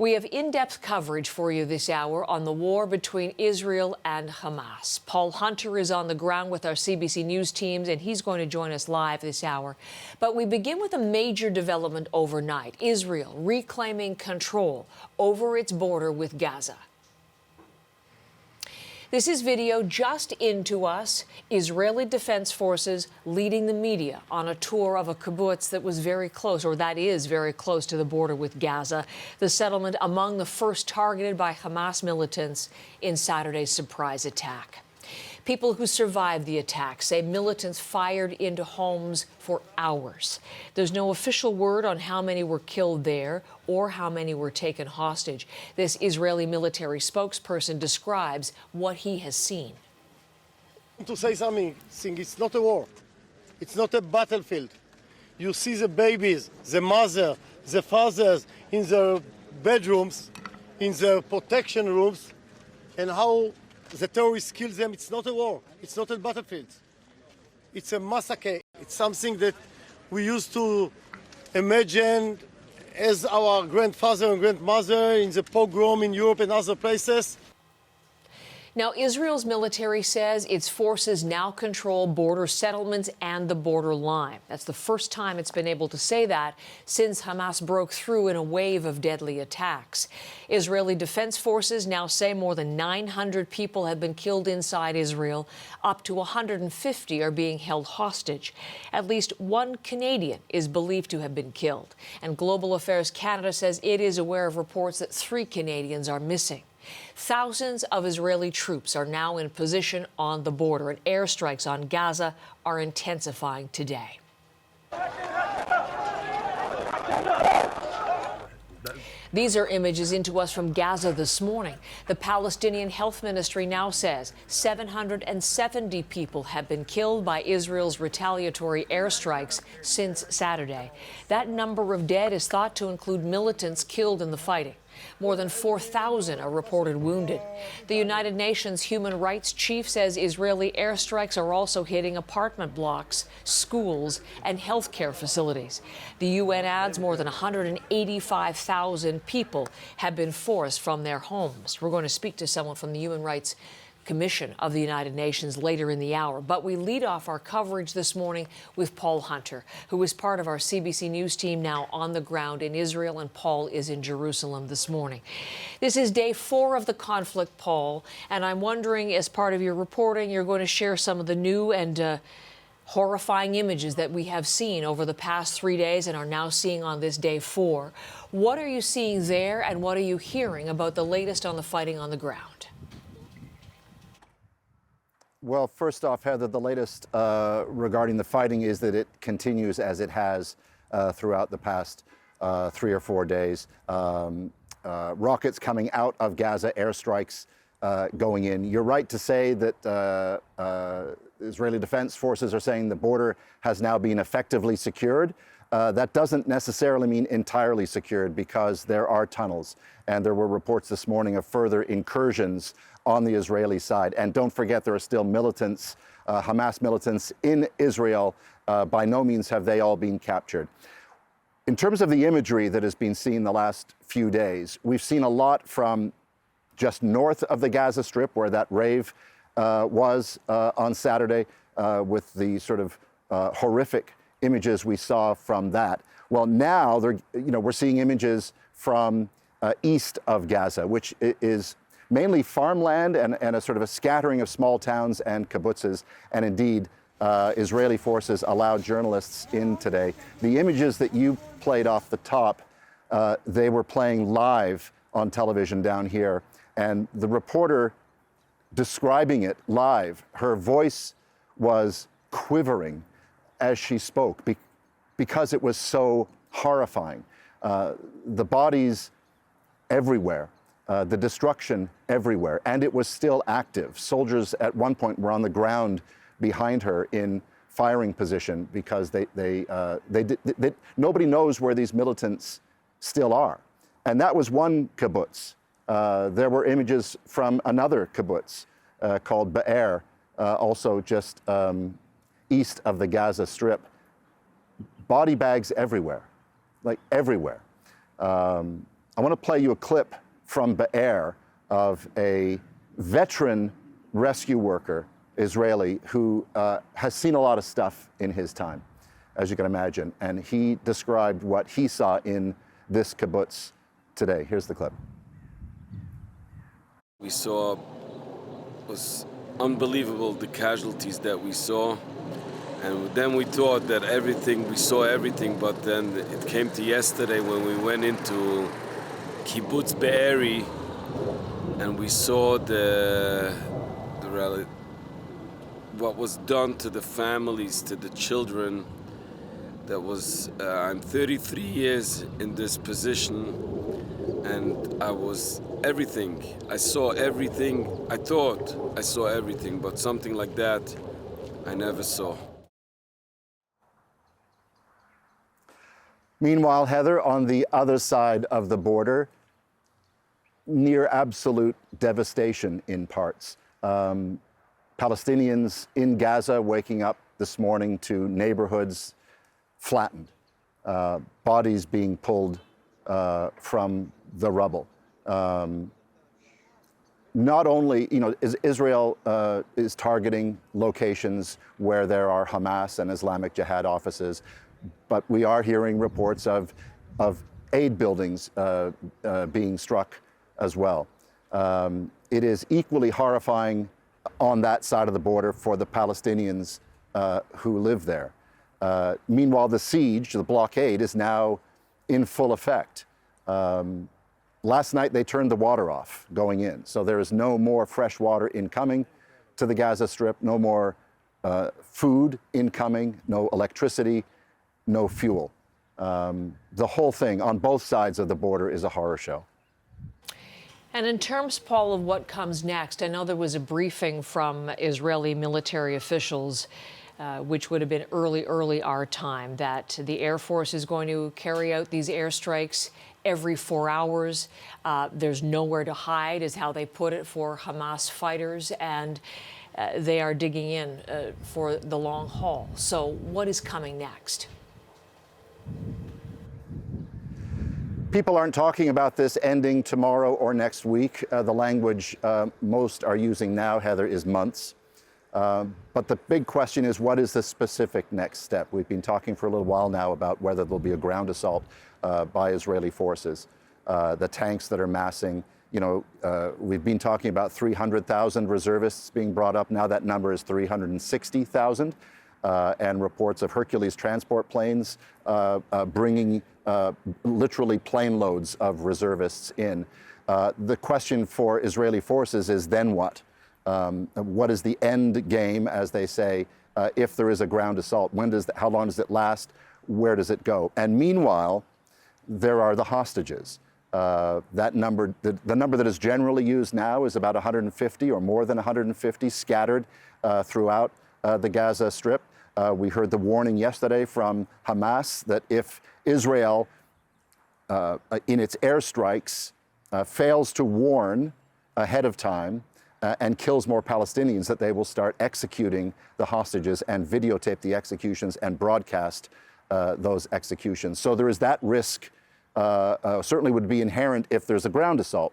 We have in-depth coverage for you this hour on the war between Israel and Hamas. Paul Hunter is on the ground with our CBC News teams, and he's going to join us live this hour. But we begin with a major development overnight: Israel reclaiming control over its border with Gaza. This is video just into us. Israeli Defense Forces leading the media on a tour of a kibbutz that was very close, or that is very close to the border with Gaza, the settlement among the first targeted by Hamas militants in Saturday's surprise attack. People who survived the attack say militants fired into homes for hours. There's no official word on how many were killed there or how many were taken hostage. This Israeli military spokesperson describes what he has seen. To say something, it's not a war. It's not a battlefield. You see the babies, the mother, the fathers in their bedrooms, in their protection rooms, and how the terrorists kill them. It's not a war. It's not a battlefield. It's a massacre. It's something that we used to imagine as our grandfather and grandmother in the pogrom in Europe and other places. Now, Israel's military says its forces now control border settlements and the border line. That's the first time it's been able to say that since Hamas broke through in a wave of deadly attacks. Israeli Defense Forces now say more than 900 people have been killed inside Israel. Up to 150 are being held hostage. At least one Canadian is believed to have been killed. And Global Affairs Canada says it is aware of reports that 3 Canadians are missing. Thousands of Israeli troops are now in position on the border, and airstrikes on Gaza are intensifying today. These are images into us from Gaza this morning. The Palestinian Health Ministry now says 770 people have been killed by Israel's retaliatory airstrikes since Saturday. That number of dead is thought to include militants killed in the fighting. More than 4,000 are reported wounded. The United Nations Human Rights Chief says Israeli airstrikes are also hitting apartment blocks, schools, and healthcare facilities. The UN adds more than 185,000 people have been forced from their homes. We're going to speak to someone from the Human Rights Commission of the United Nations later in the hour. But we lead off our coverage this morning with Paul Hunter, who is part of our CBC News team now on the ground in Israel, and Paul is in Jerusalem this morning. This is day 4 of the conflict, Paul, and I'm wondering, as part of your reporting, you're going to share some of the new and horrifying images that we have seen over the past 3 days and are now seeing on this day 4. What are you seeing there, and what are you hearing about the latest on the fighting on the ground? Well, first off, Heather, the latest regarding the fighting is that it continues as it has throughout the past 3 or 4 days. Rockets coming out of Gaza, airstrikes going in. You're right to say that Israeli Defense Forces are saying the border has now been effectively secured. That doesn't necessarily mean entirely secured, because there are tunnels, and there were reports this morning of further incursions on the Israeli side. And don't forget, there are still militants, Hamas militants in Israel. By no means have they all been captured. In terms of the imagery that has been seen the last few days, we've seen a lot from just north of the Gaza Strip, where that rave was on Saturday, with the sort of horrific images we saw from that. Well, now we're seeing images from east of Gaza, which is mainly farmland and a sort of a scattering of small towns and kibbutzes. And indeed, Israeli forces allowed journalists in today. The images that you played off the top, they were playing live on television down here. And the reporter describing it live, her voice was quivering as she spoke because it was so horrifying. The bodies everywhere. The destruction everywhere, and it was still active. Soldiers at one point were on the ground behind her in firing position, because nobody knows where these militants still are. And that was one kibbutz. There were images from another kibbutz called Be'er, also just east of the Gaza Strip. Body bags everywhere, like everywhere. I want to play you a clip from Be'er of a veteran rescue worker, Israeli, who has seen a lot of stuff in his time, as you can imagine. And he described what he saw in this kibbutz today. Here's the clip. We saw, was unbelievable, the casualties that we saw. And then we thought that we saw everything, but then it came to yesterday when we went into Kibbutz Be'eri and we saw what was done to the families, to the children. That was, I'm 33 years in this position, and I was everything. I saw everything. I thought I saw everything, but something like that I never saw. Meanwhile, Heather, on the other side of the border, near absolute devastation in parts. Palestinians in Gaza waking up this morning to neighborhoods flattened, bodies being pulled from the rubble. Not only, Israel is targeting locations where there are Hamas and Islamic Jihad offices, but we are hearing reports of aid buildings being struck as well. It is equally horrifying on that side of the border for the Palestinians who live there. Meanwhile, the siege, the blockade, is now in full effect. Last night, they turned the water off going in, so there is no more fresh water incoming to the Gaza Strip, no more food incoming, no electricity, no fuel. The whole thing on both sides of the border is a horror show. And in terms, Paul, of what comes next, I know there was a briefing from Israeli military officials, which would have been early our time, that the Air Force is going to carry out these airstrikes every 4 hours. There's nowhere to hide, is how they put it, for Hamas fighters, and they are digging in for the long haul. So what is coming next? People aren't talking about this ending tomorrow or next week. The language most are using now, Heather, is months. But the big question is, what is the specific next step? We've been talking for a little while now about whether there'll be a ground assault by Israeli forces, the tanks that are massing. We've been talking about 300,000 reservists being brought up. Now that number is 360,000. And reports of Hercules transport planes bringing literally plane loads of reservists in. The question for Israeli forces is then what? What is the end game, as they say, if there is a ground assault? How long does it last? Where does it go? And meanwhile, there are the hostages. That number, the number that is generally used now is about 150 or more than 150 scattered throughout the Gaza Strip. We heard the warning yesterday from Hamas that if Israel, in its airstrikes, fails to warn ahead of time and kills more Palestinians, that they will start executing the hostages and videotape the executions and broadcast those executions. So there is that risk, certainly would be inherent if there's a ground assault.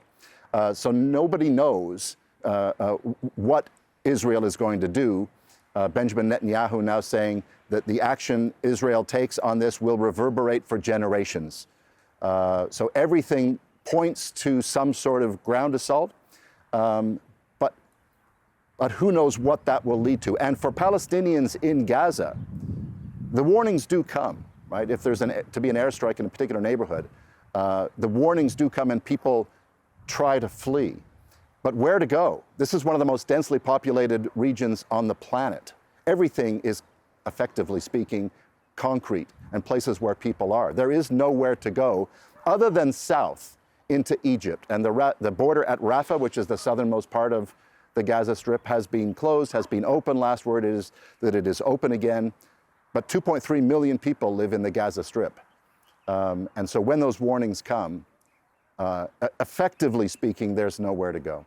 So nobody knows what Israel is going to do. Benjamin Netanyahu now saying that the action Israel takes on this will reverberate for generations. So everything points to some sort of ground assault, but who knows what that will lead to. And for Palestinians in Gaza, the warnings do come, right? If there's to be an airstrike in a particular neighborhood, the warnings do come and people try to flee. But where to go? This is one of the most densely populated regions on the planet. Everything is, effectively speaking, concrete and places where people are. There is nowhere to go other than south into Egypt. And the border at Rafah, which is the southernmost part of the Gaza Strip, has been closed, has been open. Last word is that it is open again. But 2.3 million people live in the Gaza Strip. And so when those warnings come, effectively speaking, there's nowhere to go.